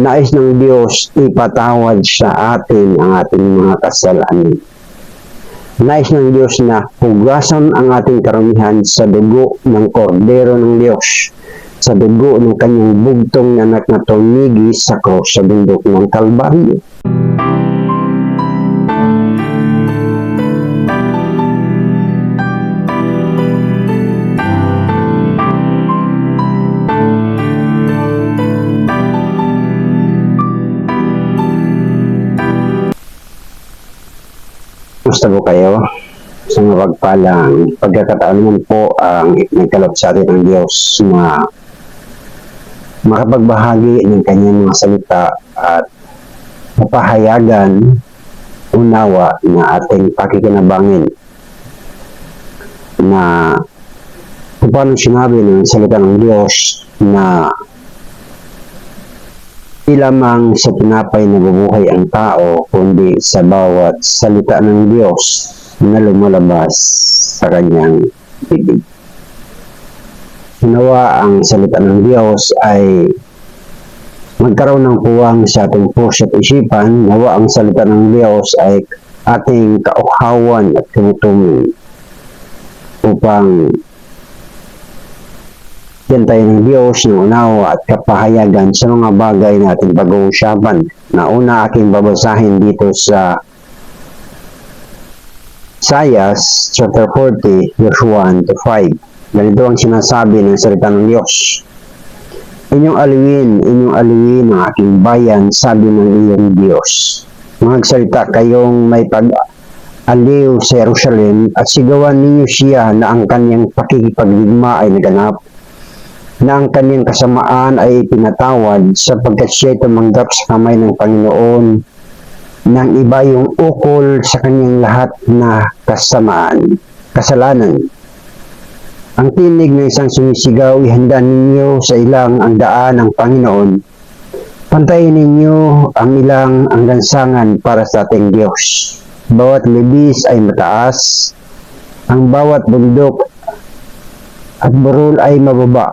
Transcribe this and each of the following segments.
Nais ng Diyos ipatawad sa atin ang ating mga kasalanan. Nais ng Diyos na hugasan ang ating karamihan sa dugo ng kordero ng Diyos, sa dugo ng kanyang bugtong na anak na tumigi sa krus sa bundok ng Kalbaryo. Gusto po kayo sa mapagpalang pagkakataon naman po ang nagkaloob sa atin ng Diyos na makapagbahagi ng kanyang mga salita at mapahayagan unawa na ating pakikinabangin na kung paano sinabi ng salita ng Diyos na di lamang sa tinapay na bubuhay ang tao, kundi sa bawat salita ng Diyos na lumalabas sa kanyang bibig. Nawa ang salita ng Diyos ay magkaroon ng puwang sa ating puso at isipan. Nawa ang salita ng Diyos ay ating kauhawan at tumutumin upang yan tayo ng Diyos ng unawa at kapahayagan sa mga bagay na ating pag-uusapan. Na una aking babasahin dito sa Isaias chapter 40 verse 1 to 5. Ganito ang sinasabi ng salita ng Diyos. Inyong aliwin ang aking bayan, sabi ng iyong Diyos. Magsalita kayong may pag-aliw sa Jerusalem at sigawan ninyo siya na ang kanyang pakikipagdigma ay naganap, na ang kanyang kasamaan ay pinatawad sapagkat siya tumanggap sa kamay ng Panginoon ng iba yung ukol sa kanyang lahat na kasalanan. Ang tinig ng isang sumisigaw, ihanda ninyo sa ilang ang daan ng Panginoon. Pantayin ninyo ang ilang ang lansangan para sa ating Diyos. Bawat libis ay mataas, ang bawat bundok at burol ay mababa.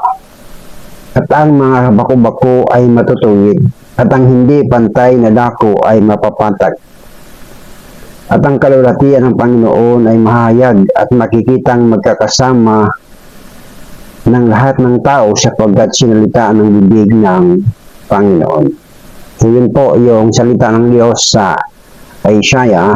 At ang mga bako-bako ay matutuwid, at ang hindi pantay na dako ay mapapatag. At ang kalulatian ng Panginoon ay mahayag at makikitang magkakasama ng lahat ng tao sapagkat sinalita ng bibig ng Panginoon. So yun po yung salita ng Diyos sa Isaiah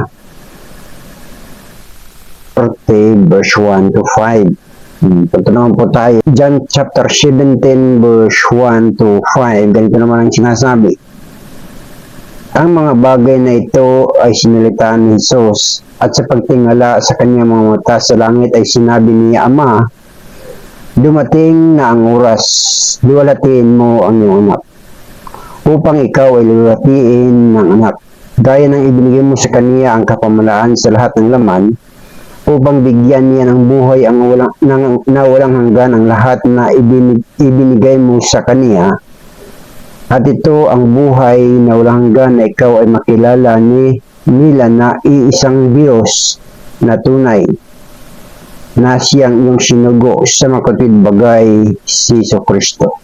40 verse 1 to 5. Punta naman po tayo. John chapter 17 verse 1 to 5. Ganito naman ang sinasabi. Ang mga bagay na ito ay sinalita ni Jesus at sa pagtingala sa kanyang mga mata sa langit ay sinabi niya, Ama, dumating na ang oras, luwalatiin mo ang iyong anak, upang ikaw ay luwalatiin ng anak, gaya ng ibinigay mo sa kaniya ang kapamalaan sa lahat ng laman, upang bigyan niya ng buhay ang walang hanggan ang lahat na ibinigay mo sa kaniya. At ito ang buhay na walang hanggan na ikaw ay makilala nila na iisang Diyos na tunay, na siyang iyong sinugo sa makatwid bagay si Jesucristo.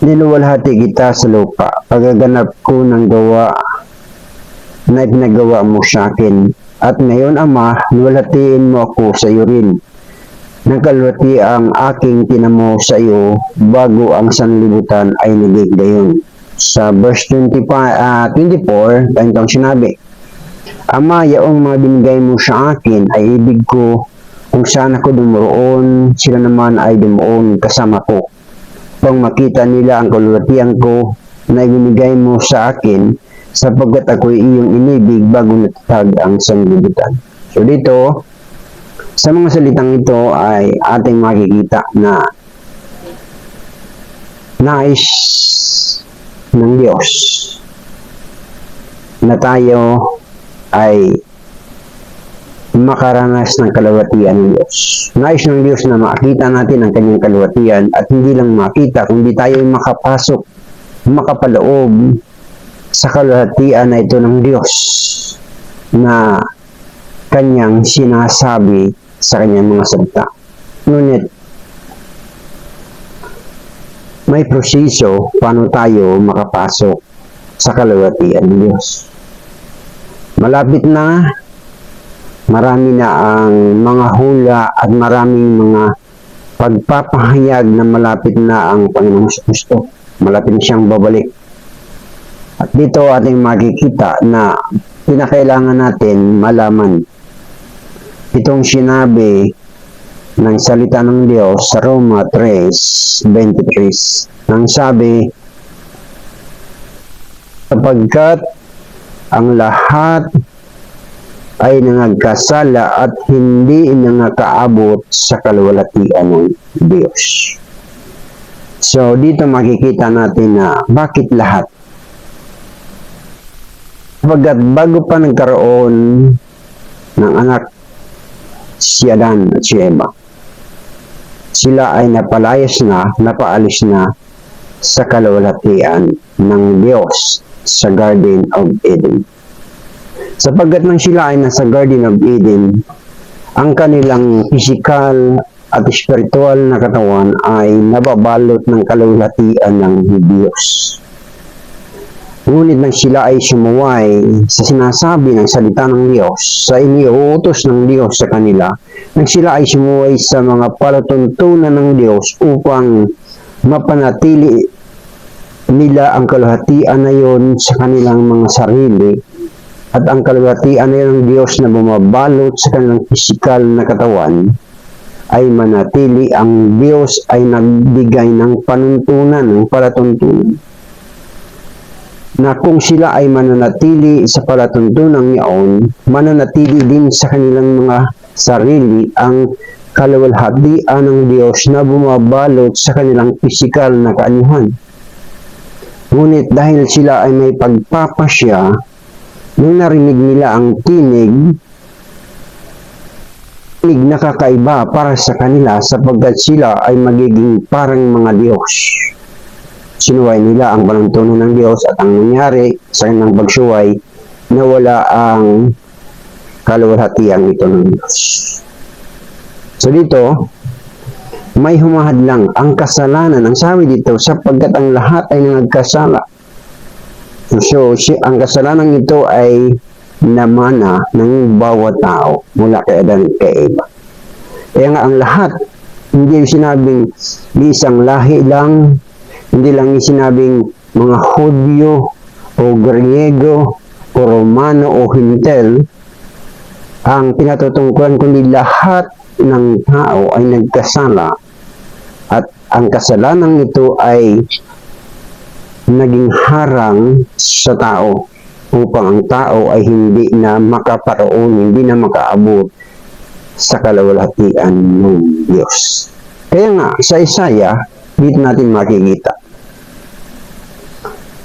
Niluwalhati kita sa lupa, pagaganap ko ng gawa na ipinagawa mo sa akin. At ngayon, Ama, niwalhatiin mo ako sa iyo rin. Nang kalwati ang aking tinamo sa iyo bago ang sanlibutan ay nagigdayon. Sa verse 24, ganitong sinabi, Ama, yaong mga binigay mo sa akin ay ibig ko, kung saan ako dumoroon, sila naman ay dumuon kasama ko. Upang makita nila ang kalwatian ko na ibinigay mo sa akin, sapagkat ako'y iyong inibig bago natatag ang sanlibutan. So dito, sa mga salitang ito ay ating makikita na nais ng Diyos na tayo ay makaranas ng kalawatian ng Diyos. Nais ng Diyos na makita natin ang kanyang kalawatian at hindi lang makita, kundi tayo ay makapasok, makapaloob sa kalahatian na ito ng Diyos na kanyang sinasabi sa kanyang mga salita. Ngunit, may proseso paano tayo makapasok sa kalwatian ng Diyos. Malapit na, marami na ang mga hula at maraming mga pagpapahayag na malapit na ang Panginoong Kristo. Malapit na siyang babalik. At dito ating makikita na pinakailangan natin malaman itong sinabi ng salita ng Diyos sa Roma 3:23 nang sabi, sapagkat ang lahat ay nangagkasala at hindi nangakaabot sa kaluwalhatian ng Diyos. So dito makikita natin na bakit lahat. Sapagkat bago pa nagkaroon ng anak si Adan at si Eva, sila ay napaalis na sa kaluwalhatian ng Diyos sa Garden of Eden. Sapagkat nang sila ay nasa Garden of Eden, ang kanilang physical at spiritual na katawan ay nababalot ng kaluwalhatian ng Diyos. Ngunit nang sila ay sumuway sa sinasabi ng salita ng Diyos, sa iniuutos ng Diyos sa kanila, nang sila ay sumuway sa mga palatuntunan ng Diyos upang mapanatili nila ang kaluwalhatian na yon sa kanilang mga sarili, at ang kaluwalhatian na yon ng Diyos na bumabalot sa kanilang pisikal na katawan, ay manatili. Ang Diyos ay nagbigay ng panuntunan, ng palatuntunan, na kung sila ay mananatili sa palatuntunan niyaon, mananatili din sa kanilang mga sarili ang kaluwalhatian ng Diyos na bumabalot sa kanilang pisikal na kaanyuhan. Ngunit dahil sila ay may pagpapasya, nung narinig nila ang tinig na kakaiba para sa kanila, sapagkat sila ay magiging parang mga Diyos. Sinuway nila ang panuntunan ng Diyos, at ang nangyari sa kanilang pagsuway, nawala ang kaluwalhatian ito ng Diyos. So dito, may humahadlang ang kasalanan. Ang sabi dito, sapagkat ang lahat ay nagkasala. So ang kasalanan ito ay namana ng bawat tao mula kay Adan at kay Eva. Kaya nga ang lahat, hindi sinabing isang lahi lang, hindi lang sinabing mga Hudyo o Griego o Romano o Hintel ang pinatutungkulan, kundi lahat ng tao ay nagkasala, at ang kasalanan ito ay naging harang sa tao upang ang tao ay hindi na makaparoon, hindi na makaabot sa kaluwalhatian ng Diyos. Kaya nga sa Isaiah, dito natin makikita.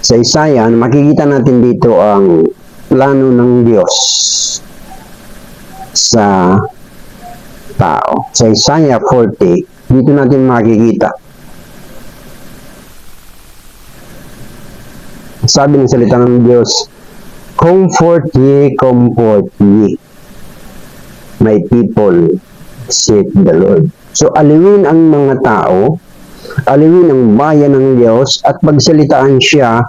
Sa Isaiah, makikita natin dito ang plano ng Diyos sa tao. Sa Isaiah 40, dito natin makikita. Sabi ng salita ng Diyos, comfort ye, my people, saith the Lord. So, aliwin ang mga tao, aliwin ang bayan ng Diyos, at pagsalitaan siya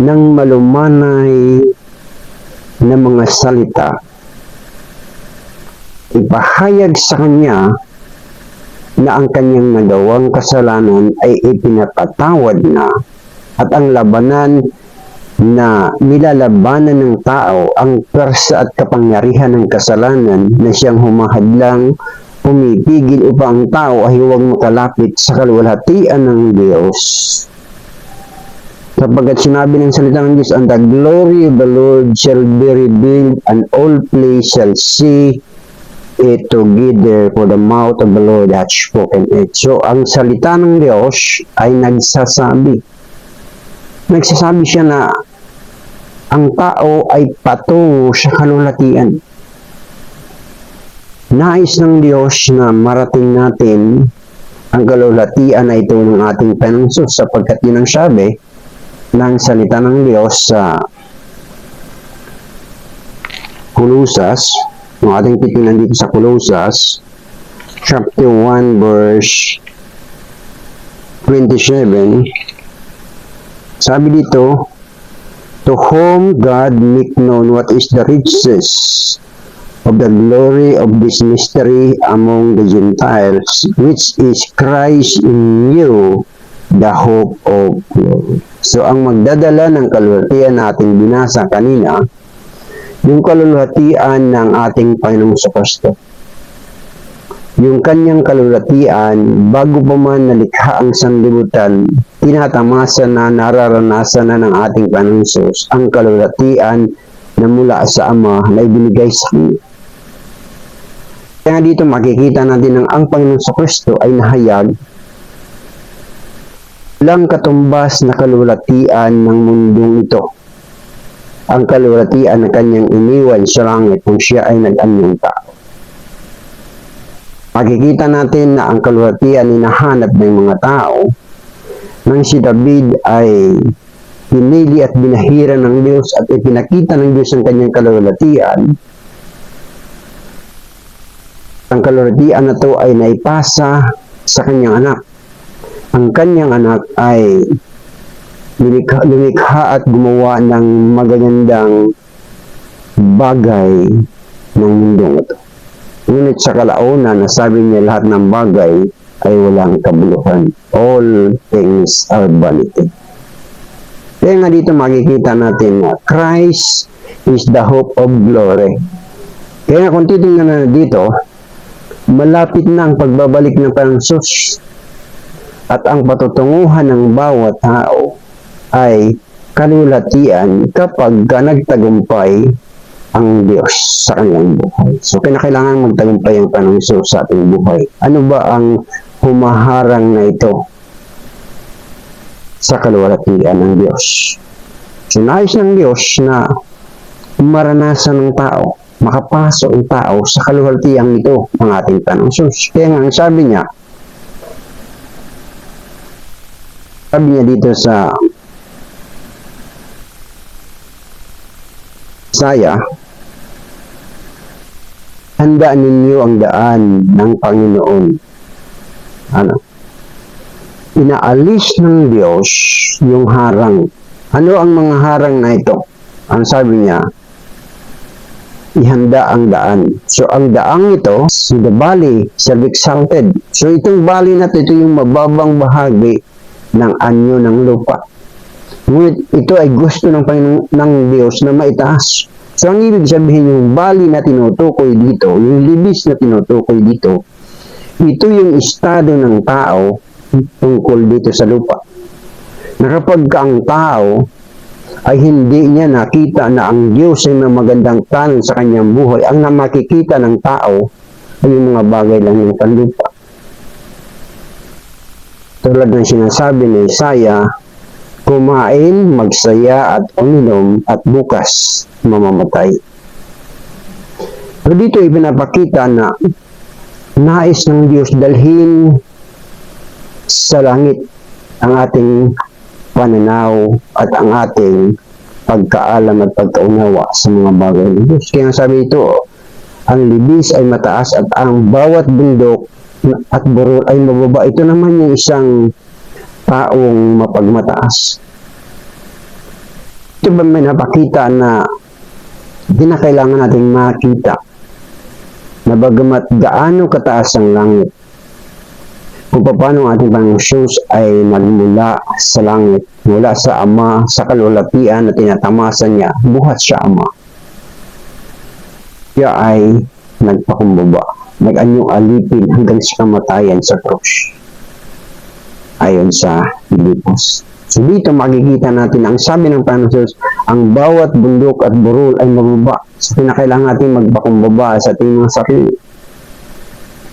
ng malumanay na mga salita. Ipahayag sa kanya na ang kanyang nagawang kasalanan ay ipinapatawad na, at ang labanan na nilalabanan ng tao, ang persa at kapangyarihan ng kasalanan na siyang humahadlang, pumipigil upang ang tao ay huwag makalapit sa kaluwalhatian ng Diyos. Sapagkat sinabi ng salita ng Diyos, and the glory of the Lord shall be revealed, and all flesh shall see it together, for the mouth of the Lord hath spoken it. So, ang salita ng Diyos ay nagsasabi siya na ang tao ay patungo sa kaluwalhatian. Nais ng Diyos na marating natin ang kaluwalhatian na ito ng ating Panginoong Hesus, sapagkat yun ang sabi ng salita ng Diyos sa Kolosas. Yung ating titingnan dito sa Kolosas chapter 1 verse 27, sabi dito, to whom God make known what is the riches of the glory of this mystery among the Gentiles, which is Christ in you, the hope of glory. So, ang magdadala ng kalulatian na ating binasa kanina, yung kalulatian ng ating Panginoong Kristo. Yung kanyang kalulatian, bago pa man nalikha ang sanlibutan, tinatamasa na, nararanasan na ng ating Panginoong Hesus ang kalulatian na mula sa Ama na ibinigay sa Kanya. Kaya dito makikita natin ang Panginoong Kristo ay nahayag lang katumbas na kalulatian ng mundong ito. Ang kalulatian na kanyang iniwan sa langit kung siya ay nag-anyong tao. Makikita natin na ang kalulatian hinahanap ng mga tao nang si David ay pinili at binahira ng Diyos at ipinakita ng Diyos ang kanyang kalulatian. Ang kalulatian na ito ay naipasa sa kanyang anak. Ang kanyang anak ay lumikha at gumawa ng magagandang bagay ng mundong ito. Ngunit sa kalaunan, nasabi niya lahat ng bagay ay walang kabuluhan. All things are vanity. Kaya nga dito makikita natin na Christ is the hope of glory. Kaya nga kung titingnan na dito, malapit na ang pagbabalik ng Panginoong Hesus at ang patutunguhan ng bawat tao ay kalulatian kapag nagtagumpay ang Diyos sa kanyang buhay. So, kinakailangan magtagumpay ang Panginoong Hesus sa ating buhay. Ano ba ang humaharang na ito sa kalulatian ng Diyos? So, nais ng Diyos na maranasan ng tao, makapasok ang tao sa kalulatian ito ng ating Panginoong Hesus. Kaya nga, ang sabi niya dito sa Isaiah, handaan ninyo ang daan ng Panginoon. Inaalis ng Diyos yung harang. Ano ang mga harang na ito? Ang sabi niya, ihanda ang daan. So, ang daang ito, the valley, self-exalted. So, itong valley na ito yung mababang bahagi ng anyo ng lupa. Ngunit ito ay gusto ng Panginoon ng Diyos na maitaas. So, ang ibig sabihin yung valley na tinutukoy dito, yung libis na tinutukoy dito, ito yung estado ng tao tungkol dito sa lupa. Na kapag ang tao ay hindi niya nakita na ang Diyos ay may magandang plano sa kanyang buhay, ang makikita ng tao ay yung mga bagay lang ng panlupa. Tulad ng sinasabi ni Isaiah, kumain, magsaya at uminom at bukas mamamatay. So dito ipinapakita na nais ng Diyos dalhin sa langit ang ating pananaw at ang ating pagkaalam at pagkaunawa sa mga bagay ng Diyos. Kaya sabi ito, ang libis ay mataas at ang bawat bundok at burol ay mababa. Ito naman yung isang taong mapagmataas. Ito ba may napakita na hindi na kailangan nating makita na bagamat gaano kataas ang langit, kung paano ang ating Panginoong Hesus ay nagmula sa langit, mula sa Ama, sa kalulatian na tinatamasan niya, buhat sa Ama. Siya ay nagpakumbaba, nag-anyong alipin hanggang sa kamatayan sa krus. Ayon sa Filipos. So dito makikita natin ang sabi ng Panginoon Hesus, ang bawat bundok at burol ay mababa. So kinakailangan natin magpakumbaba sa ating mga sarili.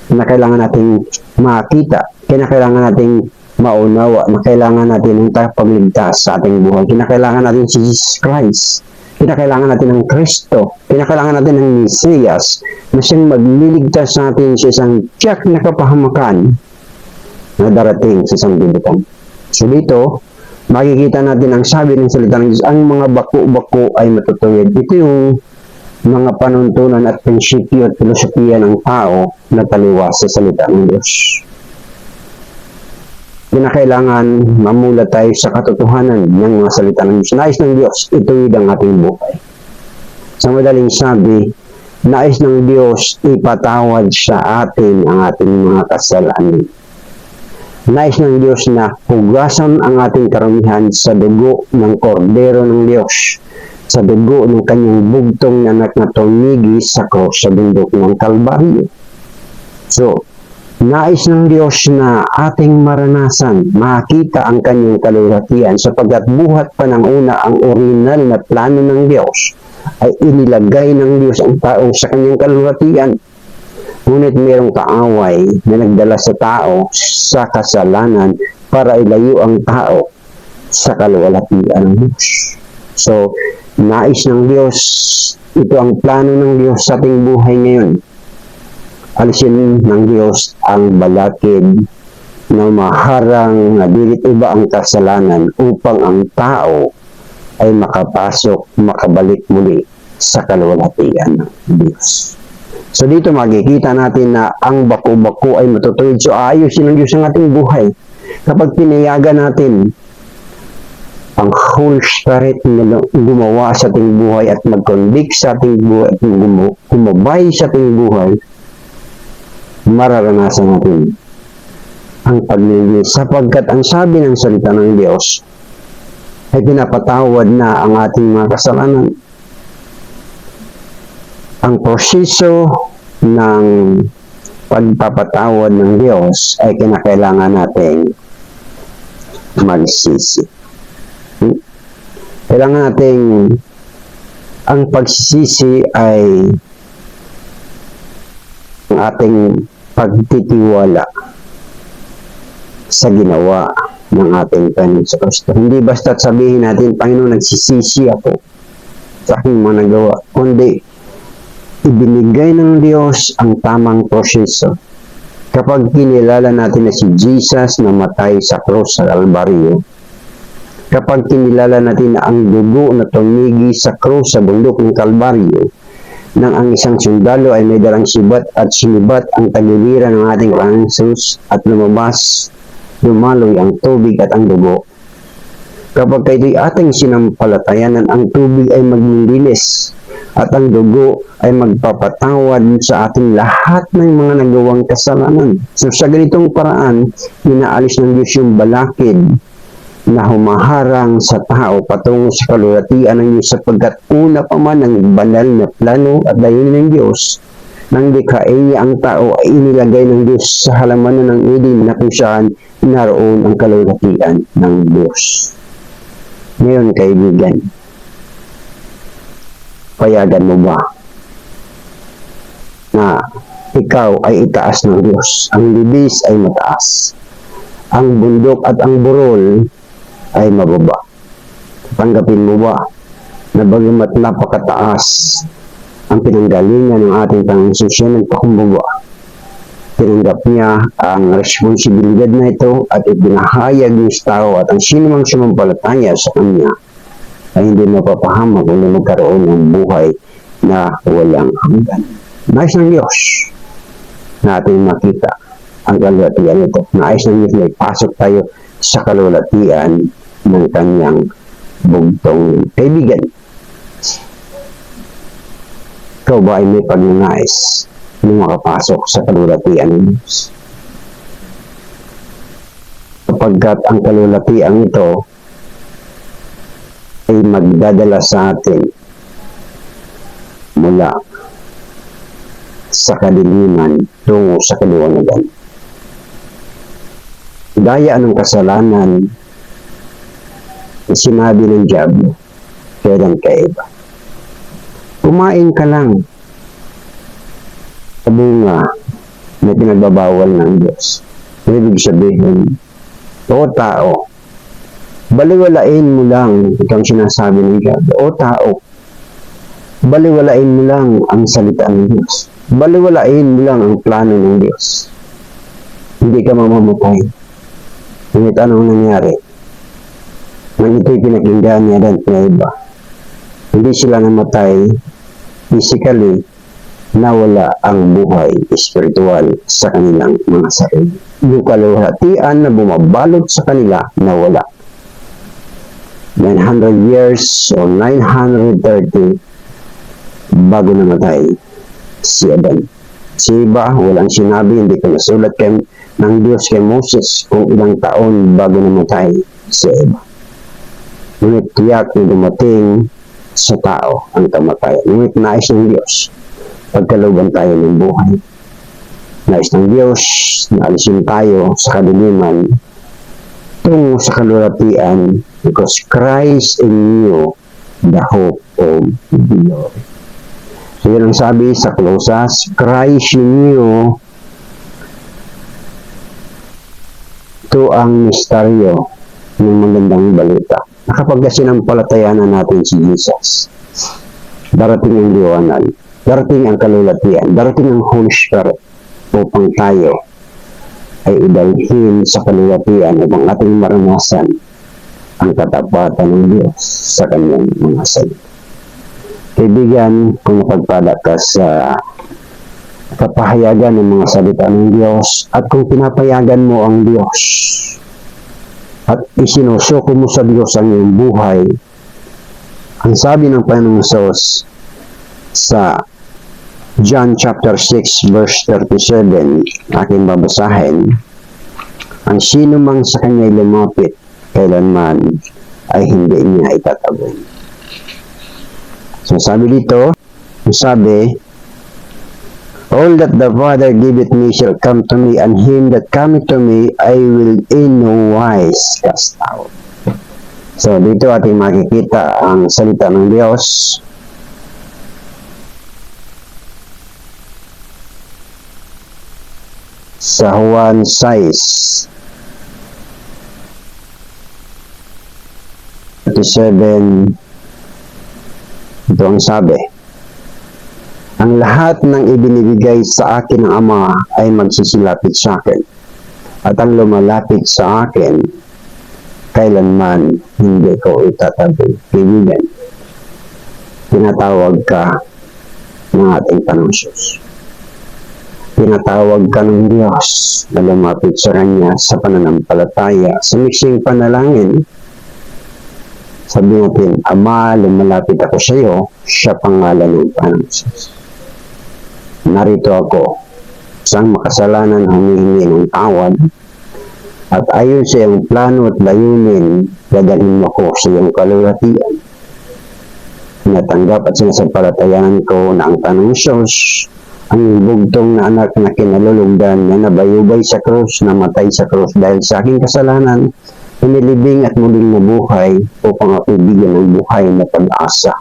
Kinakailangan natin makita, kinakailangan natin maunawa, kinakailangan natin ang pagligtas sa ating buhay. Kinakailangan natin si Jesus Christ. Kinakailangan natin ng Kristo. Kinakailangan natin ng Mesiyas na siyang magliligtas natin sa isang tiyak na kapahamakan na darating sa isang bibutan. So dito, makikita natin ang sabi ng salita ng Diyos, ang mga bako-bako ay matutuwid. Ito yung mga panuntunan at prinsipyo at filosofiya ng tao na taliwas sa salita ng Diyos. kinakailangan mamulat tayo sa katotohanan ng mga salita ng Diyos. Nais ng Diyos, ituwid ang ating buhay. Sa madaling sabi, nais ng Diyos ipatawad sa atin ang ating mga kasalanan. Nais ng Diyos na hugasan ang ating karumihan sa dugo ng kordero ng Diyos, sa dugo ng kanyang bugtong na anak na tumigi sa krus sa bundok ng Kalbaryo. So, nais ng Diyos na ating maranasan, makita ang kanyang kaluwalhatian sapagkat buhat pa ng una ang original na plano ng Diyos ay inilagay ng Diyos ang tao sa kanyang kaluwalhatian. Ngunit mayroong kaaway na nagdala sa tao sa kasalanan para ilayo ang tao sa kaluwalhatian ng Diyos. So, nais ng Diyos, ito ang plano ng Diyos sa ating buhay ngayon. Alisin ng Diyos ang balakid na maharang na dilit iba ang kasalanan upang ang tao ay makapasok, makabalik muli sa kaluwalhatian ng Diyos. So dito makikita natin na ang bako-bako ay matutuwid. So ayusin ng Diyos ang ating buhay. Kapag pinayagan natin ang Holy Spirit na gumawa sa ating buhay at mag-convict sa ating buhay at gumabay sa ating buhay, mararanasan natin ang paglilinis. Sapagkat ang sabi ng salita ng Diyos ay pinapatawad na ang ating mga kasalanan. Ang proseso ng pagpapatawad ng Diyos ay kinakailangan nating magsisi. Kailangan nating ang pagsisisi ay ang ating pagtitiwala sa ginawa ng ating Panginoon sa Kristo. Hindi basta sabihin natin, Panginoon, nagsisisi ako sa aking mga nagawa, kundi ibinigay ng Diyos ang tamang proseso. Kapag kinilala natin na si Jesus na matay sa krus sa Kalbaryo, kapag kinilala natin na ang dugo na tumigi sa krus sa bundok ng Kalbaryo, nang ang isang sundalo ay may dalang sibat at sinibat ang tagiliran ng ating Panginoon Jesus at lumabas, lumaloy ang tubig at ang dugo. Kapag ito'y ating sinampalatayanan, ang tubig ay maglilinis at ang dugo ay magpapatawad sa ating lahat ng mga nagawang kasalanan. So sa ganitong paraan, inaalis ng Diyos yung balakid na humaharang sa tao patungo sa kaluwalhatian ng Diyos sapagkat una pa man ang banal na plano at layunin ng Diyos nang likhain niya ang tao ay inilagay ng Diyos sa halamanan ng Eden na kung saan naroon ang kaluwalhatian ng Diyos. Ngayon, kaibigan, payagan mo ba na ikaw ay itaas ng Diyos? Ang libis ay mataas. Ang bundok at ang burol ay mababa. Tanggapin mo ba na bagamat napakataas ang pinanggalingan ng ating Panginoon siya nagpakumbaba, tinanggap niya ang responsibilidad na ito at ipinahayag niya sa tao at ang sinumang sumampalataya sa kanya ay hindi mapapahamak kung magkaroon ng buhay na walang hanggan. Nais ng Diyos na ating makita ang kaluwalhatian ito. Nais ng Diyos na ipasok tayo sa kaluwalhatian ng kanyang bugtong. Kaibigan, ikaw ba ay may pagnanais na makapasok sa kaluwalhatian ng Diyos? Sapagkat ang kaluwalhatian ito ay magdadala sa atin mula sa kadiliman tungo sa kaliwanagan. Gaya ng kasalanan na sinabi ng Diablo, kailan ka iba. Kumain ka lang sa bunga na pinagbabawal ng Diyos. Ibig sabihin, o tao, baliwalain mo lang itong sinasabi ng Diablo. O tao, baliwalain mo lang ang salita ng Diyos. Baliwalain mo lang ang plano ng Diyos. Hindi ka mamamatay. Ngunit anong nangyari? Nang ito'y pinakinggan niya rin na iba. Hindi sila namatay physically, nawala ang buhay espiritual sa kanilang mga sarili. Yung kaluwalhatian na bumabalot sa kanila, nawala. 900 years o 930 bago namatay si Adan. Si Eva, walang sinabi, hindi ko nasulat ng Diyos kay Moses kung ilang taon bago namatay si Eva. Ngunit tiyak na dumating sa tao ang kamatayan. Ngunit nais ng Diyos pagkalooban tayo ng buhay. Nais ng Diyos na alisin tayo sa kadiliman tungo sa kalulatian, because Christ in you, the hope of glory. So yun ang sabi sa Colossus, Christ in you, ito ang misteryo ng magandang balita. Nakapagkasinampalatayanan natin si Jesus. Darating ang liwanag, darating ang kalulatian, darating ang Holy Spirit upang tayo ay idalhin sa kalulatian upang ating maranasan ang katapatan ng Diyos sa kanyang mga salita. Kaibigan, kung napagpala ka sa kapahayagan ng mga salita ng Diyos at kung pinapayagan mo ang Diyos at isinusuko mo sa Diyos ang iyong buhay, ang sabi ng Panginoong Hesus sa John chapter 6 verse 37, aking babasahin, ang sino mang sa kanya'y lumapit kailanman ay hindi niya itataboy. So sabi dito, sabi, all that the Father giveth me shall come to me, and him that cometh to me I will in no wise cast out. So dito ating makikita ang salita ng Diyos. Sa Juan 6:37, ito ang sabi, ang lahat ng ibinibigay sa akin ng Ama ay magsisilapit sa akin, at ang lumalapit sa akin, kailanman hindi ko itatabi. Kaibigan, tinatawag ka ng ating Panginoon. Tinatawag ka ng Diyos na lumapit sa Kanya sa pananampalataya, sa miksing panalangin. Sabi natin, Ama, lumalapit ako sa iyo, sa pangalan ng Panginoon. Narito ako, isang makasalanan humihingi ng tawad, at ayon sa iyong plano at layunin, dadalhin mo ko sa iyong kalulatian. Natanggap at sinasampalatayanan ko na ang Panginoong Hesus, ang bugtong na anak na kinalulugdan na nabayubay sa krus, namatay sa krus dahil sa aking kasalanan, inilibing at muling nabuhay upang ako bigyan ng buhay na pag-asa.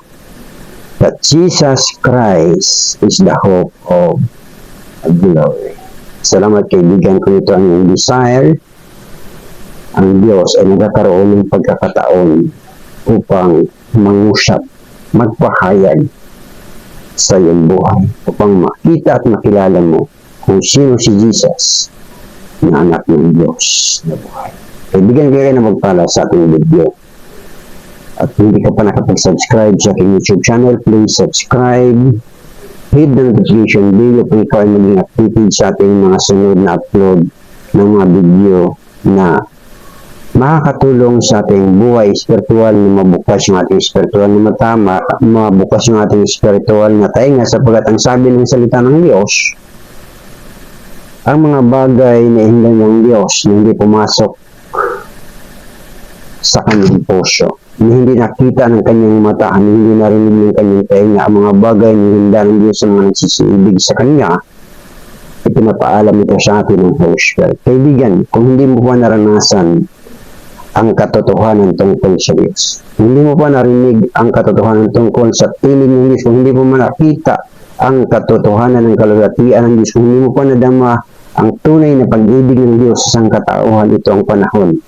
That Jesus Christ is the hope of glory. Salamat kaibigan, kung ito ang iyong desire, ang Diyos ay nagkakaroon ng pagkakataon upang mangusap, magpahayag sa iyong buhay upang makita at makilala mo kung sino si Jesus na anak ng Diyos na buhay. Kaibigan, kayo na magpala sa ating video. At hindi ka pa nakapag-subscribe sa aking YouTube channel, please subscribe, hit the notification bell upang ikaw ay maging updated sa ating mga sunod na upload ng mga video na makakatulong sa ating buhay spiritual, na mabukas yung ating spiritual na mata, mabukas yung ating spiritual na tainga, sapagkat ang sabi ng salita ng Diyos, ang mga bagay na hinday ng Diyos na hindi pumasok sa kanyang puso, na hindi nakita ng kanyang mata, na hindi narinig ng kanyang tainga, ang mga bagay na hinda ng Diyos sa mga nagsisiibig sa kanya, ipinapaalam ito sa atin ng Holy Spirit. Kaibigan, kung hindi mo pa naranasan ang katotohanan tungkol sa Diyos, hindi mo pa narinig ang katotohanan tungkol sa piling ng Diyos, kung hindi mo pa nakita ang katotohanan ng kalulatian ng Diyos, kung hindi mo pa nadama ang tunay na pag-ibig ng Diyos sa sangkatauhan, ito ang panahon.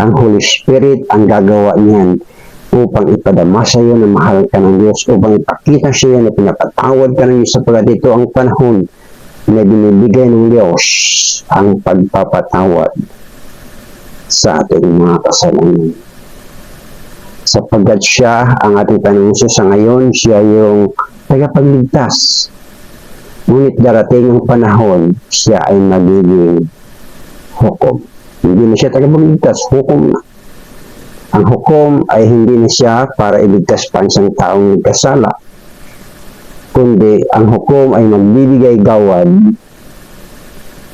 Ang Holy Spirit ang gagawa niyan upang ipadama sa iyo na mahal ka ng Diyos, upang ipakita sa iyo na pinapatawad ka ng Diyos, sapagkat ito ang panahon na binibigay ng Diyos ang pagpapatawad sa ating mga kasalanan. Sapagkat siya ang ating Panginoon sa ngayon, siya yung tagapagligtas. Ngunit darating ang panahon, siya ay magiging hukom. Hindi na siya tagapagligtas, hukom na. Ang hukom ay hindi na siya para iligtas pa ang isang taong nagkasala, kundi ang hukom ay magbibigay gawad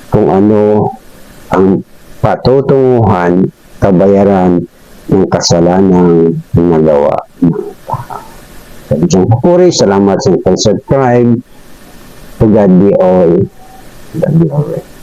kung ano ang patutunguhan, kabayaran ng kasalanang nagawa ng tao. Sabi siyang papuri, salamat sa pag-subscribe. To God be all the glory.